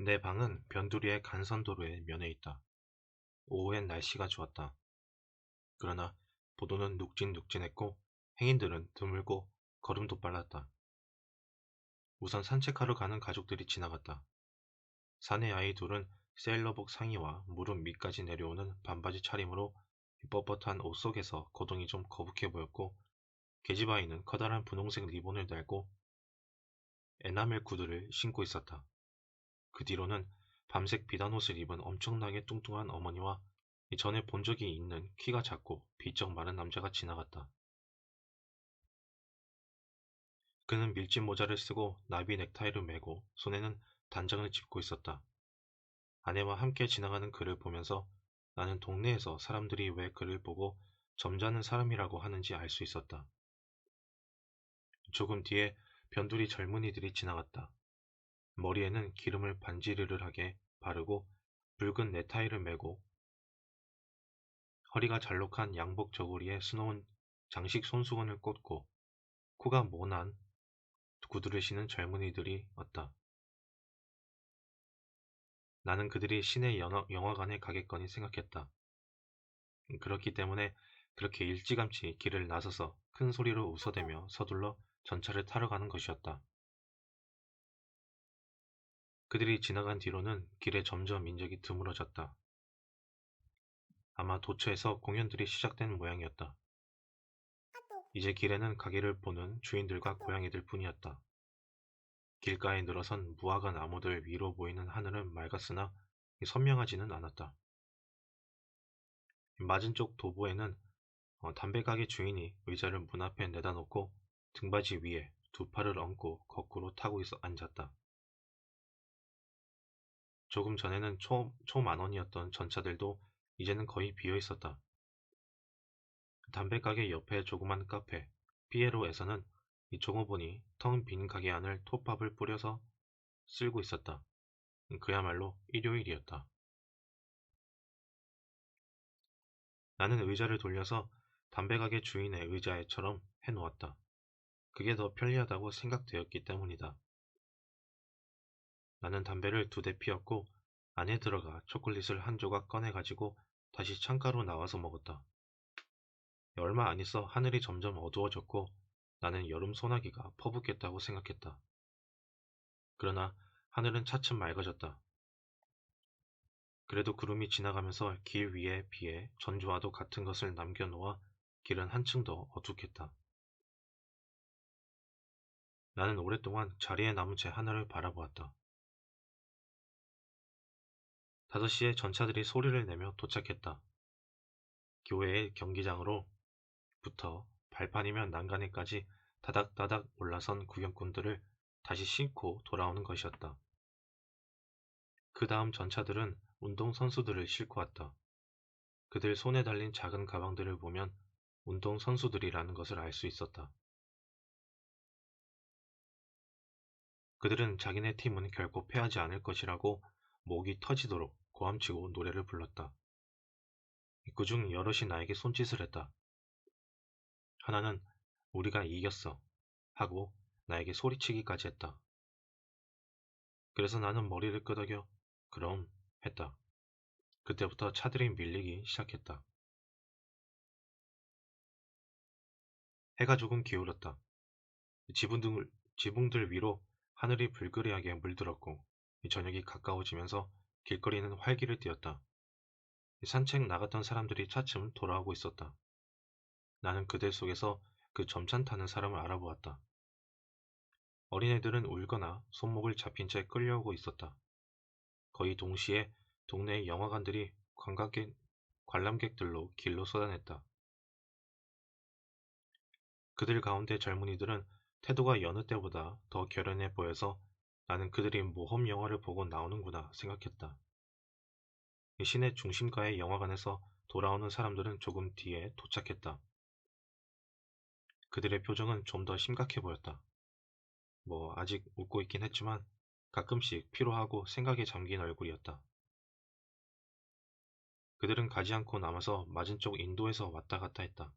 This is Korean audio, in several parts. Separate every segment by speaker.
Speaker 1: 내 방은 변두리의 간선도로에 면해 있다. 오후엔 날씨가 좋았다. 그러나 보도는 눅진눅진했고 행인들은 드물고 걸음도 빨랐다. 우선 산책하러 가는 가족들이 지나갔다. 사내 아이 둘은 세일러복 상의와 무릎 밑까지 내려오는 반바지 차림으로 뻣뻣한 옷 속에서 거동이 좀 거북해 보였고, 계집아이는 커다란 분홍색 리본을 달고 에나멜 구두를 신고 있었다. 그 뒤로는 밤색 비단옷을 입은 엄청나게 뚱뚱한 어머니와 전에 본 적이 있는 키가 작고 비쩍 마른 남자가 지나갔다. 그는 밀짚 모자를 쓰고 나비 넥타이를 매고 손에는 단장을 짚고 있었다. 아내와 함께 지나가는 그를 보면서 나는 동네에서 사람들이 왜 그를 보고 점잖은 사람이라고 하는지 알 수 있었다. 조금 뒤에 변두리 젊은이들이 지나갔다. 머리에는 기름을 반지르르하게 바르고 붉은 넥타이를 매고 허리가 잘록한 양복 저고리에 수놓은 장식 손수건을 꽂고 코가 모난 구두를 신은 젊은이들이 왔다. 나는 그들이 시내 영화관에 가겠거니 생각했다. 그렇기 때문에 그렇게 일찌감치 길을 나서서 큰 소리로 웃어대며 서둘러 전차를 타러 가는 것이었다. 그들이 지나간 뒤로는 길에 점점 인적이 드물어졌다. 아마 도처에서 공연들이 시작된 모양이었다. 이제 길에는 가게를 보는 주인들과 고양이들 뿐이었다. 길가에 늘어선 무화과 나무들 위로 보이는 하늘은 맑았으나 선명하지는 않았다. 맞은 쪽 도보에는 담배 가게 주인이 의자를 문 앞에 내다 놓고 등받이 위에 두 팔을 얹고 거꾸로 타고 앉았다. 조금 전에는 초만원이었던 전차들도 이제는 거의 비어 있었다. 담배 가게 옆에 조그만 카페, 피에로에서는 이 종업원이 텅 빈 가게 안을 톱밥을 뿌려서 쓸고 있었다. 그야말로 일요일이었다. 나는 의자를 돌려서 담배 가게 주인의 의자에처럼 해놓았다. 그게 더 편리하다고 생각되었기 때문이다. 나는 담배를 두 대 피웠고 안에 들어가 초콜릿을 한 조각 꺼내가지고 다시 창가로 나와서 먹었다. 얼마 안 있어 하늘이 점점 어두워졌고 나는 여름 소나기가 퍼붓겠다고 생각했다. 그러나 하늘은 차츰 맑아졌다. 그래도 구름이 지나가면서 길 위에 비에 전주와도 같은 것을 남겨놓아 길은 한층 더 어둑했다. 나는 오랫동안 자리에 남은 채 하늘을 바라보았다. 5시에 전차들이 소리를 내며 도착했다. 교회의 경기장으로부터 발판이면 난간에까지 다닥다닥 올라선 구경꾼들을 다시 싣고 돌아오는 것이었다. 그 다음 전차들은 운동선수들을 싣고 왔다. 그들 손에 달린 작은 가방들을 보면 운동선수들이라는 것을 알 수 있었다. 그들은 자기네 팀은 결코 패하지 않을 것이라고 목이 터지도록 고함치고 노래를 불렀다. 그중 여럿이 나에게 손짓을 했다. 하나는 우리가 이겼어 하고 나에게 소리치기까지 했다. 그래서 나는 머리를 끄덕여 그럼 했다. 그때부터 차들이 밀리기 시작했다. 해가 조금 기울었다. 지붕들 위로 하늘이 불그레하게 물들었고 저녁이 가까워지면서 길거리는 활기를 띠었다. 산책 나갔던 사람들이 차츰 돌아오고 있었다. 나는 그들 속에서 그 점찬 타는 사람을 알아보았다. 어린애들은 울거나 손목을 잡힌 채 끌려오고 있었다. 거의 동시에 동네의 영화관들이 관람객들로 길로 쏟아냈다. 그들 가운데 젊은이들은 태도가 여느 때보다 더 결연해 보여서 나는 그들이 모험 영화를 보고 나오는구나 생각했다. 시내 중심가의 영화관에서 돌아오는 사람들은 조금 뒤에 도착했다. 그들의 표정은 좀 더 심각해 보였다. 아직 웃고 있긴 했지만 가끔씩 피로하고 생각에 잠긴 얼굴이었다. 그들은 가지 않고 남아서 맞은 쪽 인도에서 왔다 갔다 했다.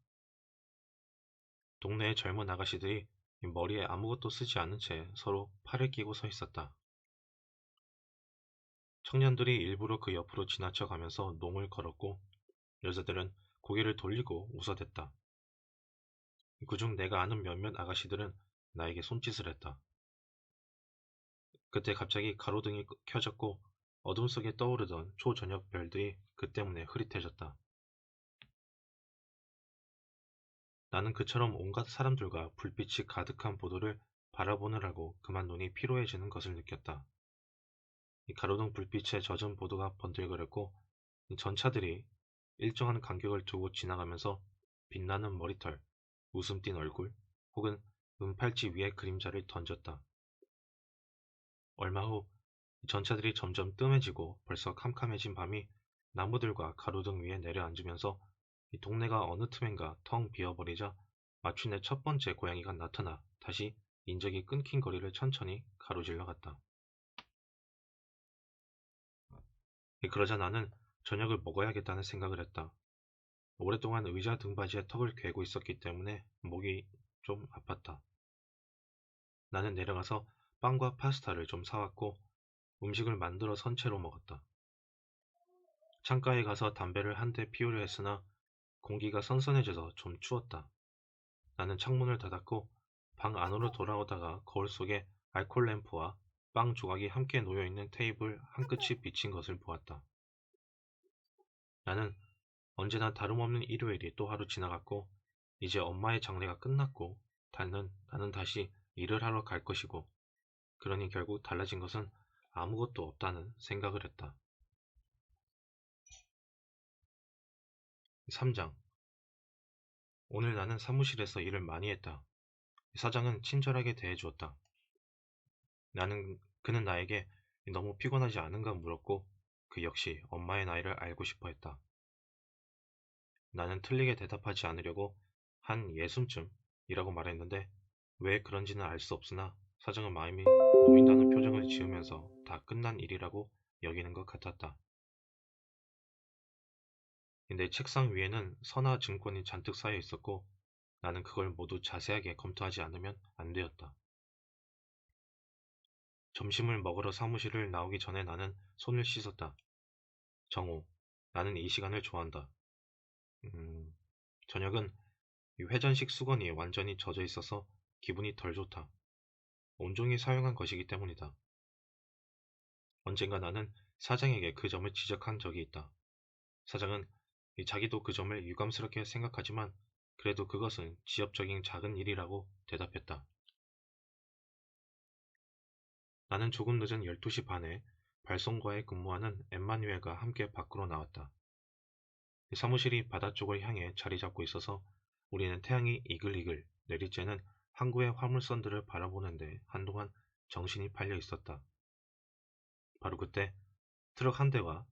Speaker 1: 동네의 젊은 아가씨들이 머리에 아무것도 쓰지 않은 채 서로 팔을 끼고 서 있었다. 청년들이 일부러 그 옆으로 지나쳐 가면서 농을 걸었고 여자들은 고개를 돌리고 웃어댔다. 그중 내가 아는 몇몇 아가씨들은 나에게 손짓을 했다. 그때 갑자기 가로등이 켜졌고 어둠 속에 떠오르던 초저녁 별들이 그 때문에 흐릿해졌다. 나는 그처럼 온갖 사람들과 불빛이 가득한 보도를 바라보느라고 그만 눈이 피로해지는 것을 느꼈다. 이 가로등 불빛에 젖은 보도가 번들거렸고 이 전차들이 일정한 간격을 두고 지나가면서 빛나는 머리털, 웃음 띤 얼굴 혹은 은팔찌 위에 그림자를 던졌다. 얼마 후 전차들이 점점 뜸해지고 벌써 캄캄해진 밤이 나무들과 가로등 위에 내려앉으면서 이 동네가 어느 틈엔가 텅 비어버리자 마침내 첫 번째 고양이가 나타나 다시 인적이 끊긴 거리를 천천히 가로질러 갔다. 그러자 나는 저녁을 먹어야겠다는 생각을 했다. 오랫동안 의자 등받이에 턱을 괴고 있었기 때문에 목이 좀 아팠다. 나는 내려가서 빵과 파스타를 좀 사왔고 음식을 만들어 선채로 먹었다. 창가에 가서 담배를 한 대 피우려 했으나 공기가 선선해져서 좀 추웠다. 나는 창문을 닫았고 방 안으로 돌아오다가 거울 속에 알콜 램프와 빵 조각이 함께 놓여있는 테이블 한 끝이 비친 것을 보았다. 나는 언제나 다름없는 일요일이 또 하루 지나갔고 이제 엄마의 장례가 끝났고 나는 다시 일을 하러 갈 것이고 그러니 결국 달라진 것은 아무것도 없다는 생각을 했다. 3장. 오늘 나는 사무실에서 일을 많이 했다. 사장은 친절하게 대해주었다. 그는 나에게 너무 피곤하지 않은가 물었고 그 역시 엄마의 나이를 알고 싶어 했다. 나는 틀리게 대답하지 않으려고 한 예순쯤이라고 말했는데 왜 그런지는 알 수 없으나 사장은 마음이 놓인다는 표정을 지으면서 다 끝난 일이라고 여기는 것 같았다. 내 책상 위에는 선화 증권이 잔뜩 쌓여 있었고 나는 그걸 모두 자세하게 검토하지 않으면 안 되었다. 점심을 먹으러 사무실을 나오기 전에 나는 손을 씻었다. 정오, 나는 이 시간을 좋아한다. 저녁은 이 회전식 수건이 완전히 젖어 있어서 기분이 덜 좋다. 온종일 사용한 것이기 때문이다. 언젠가 나는 사장에게 그 점을 지적한 적이 있다. 사장은 자기도 그 점을 유감스럽게 생각하지만 그래도 그것은 지엽적인 작은 일이라고 대답했다. 나는 조금 늦은 12시 반에 발송과에 근무하는 엠마뉴엘과 함께 밖으로 나왔다. 사무실이 바다 쪽을 향해 자리 잡고 있어서 우리는 태양이 이글이글 내릴 쬐는 항구의 화물선들을 바라보는데 한동안 정신이 팔려 있었다. 바로 그때 트럭 한 대가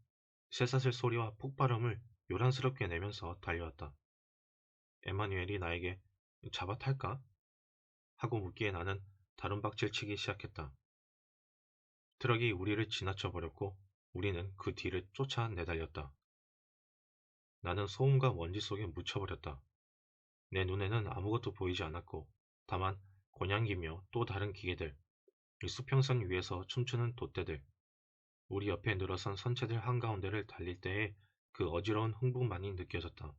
Speaker 1: 쇠사슬 소리와 폭발음을 요란스럽게 내면서 달려왔다. 에마뉴엘이 나에게 잡아 탈까? 하고 묻기에 나는 다른박질 치기 시작했다. 트럭이 우리를 지나쳐 버렸고 우리는 그 뒤를 쫓아 내달렸다. 나는 소음과 먼지 속에 묻혀버렸다. 내 눈에는 아무것도 보이지 않았고 다만 곤양기며 또 다른 기계들, 이 수평선 위에서 춤추는 돛대들, 우리 옆에 늘어선 선체들 한가운데를 달릴 때의 그 어지러운 흥분만이 느껴졌다.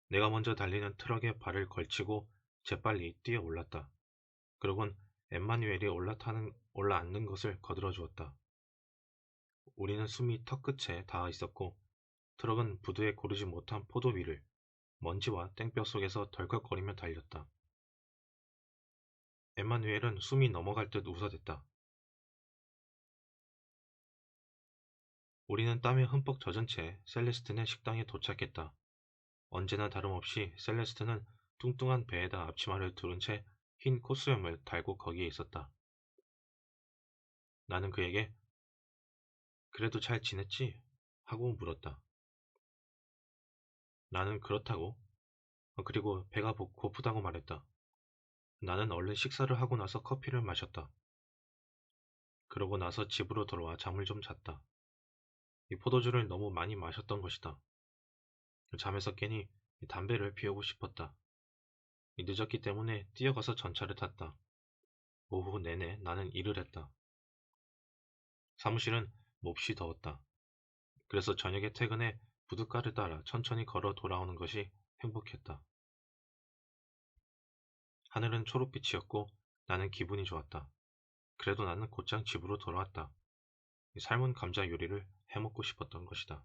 Speaker 1: 내가 먼저 달리는 트럭에 발을 걸치고 재빨리 뛰어 올랐다. 그러곤 엠마뉴엘이 올라앉는 것을 거들어 주었다. 우리는 숨이 턱끝에 닿아 있었고 트럭은 부두에 고르지 못한 포도 위를 먼지와 땡볕 속에서 덜컥거리며 달렸다. 엠마누엘은 숨이 넘어갈 듯 웃어댔다. 우리는 땀에 흠뻑 젖은 채 셀레스틴의 식당에 도착했다. 언제나 다름없이 셀레스틴은 뚱뚱한 배에다 앞치마를 두른 채 흰 콧수염을 달고 거기에 있었다. 나는 그에게 그래도 잘 지냈지? 하고 물었다. 나는 그렇다고. 그리고 배가 고프다고 말했다. 나는 얼른 식사를 하고 나서 커피를 마셨다. 그러고 나서 집으로 돌아와 잠을 좀 잤다. 이 포도주를 너무 많이 마셨던 것이다. 잠에서 깨니 담배를 피우고 싶었다. 늦었기 때문에 뛰어가서 전차를 탔다. 오후 내내 나는 일을 했다. 사무실은 몹시 더웠다. 그래서 저녁에 퇴근해 부둣가를 따라 천천히 걸어 돌아오는 것이 행복했다. 하늘은 초록빛이었고 나는 기분이 좋았다. 그래도 나는 곧장 집으로 돌아왔다. 삶은 감자 요리를 해먹고 싶었던 것이다.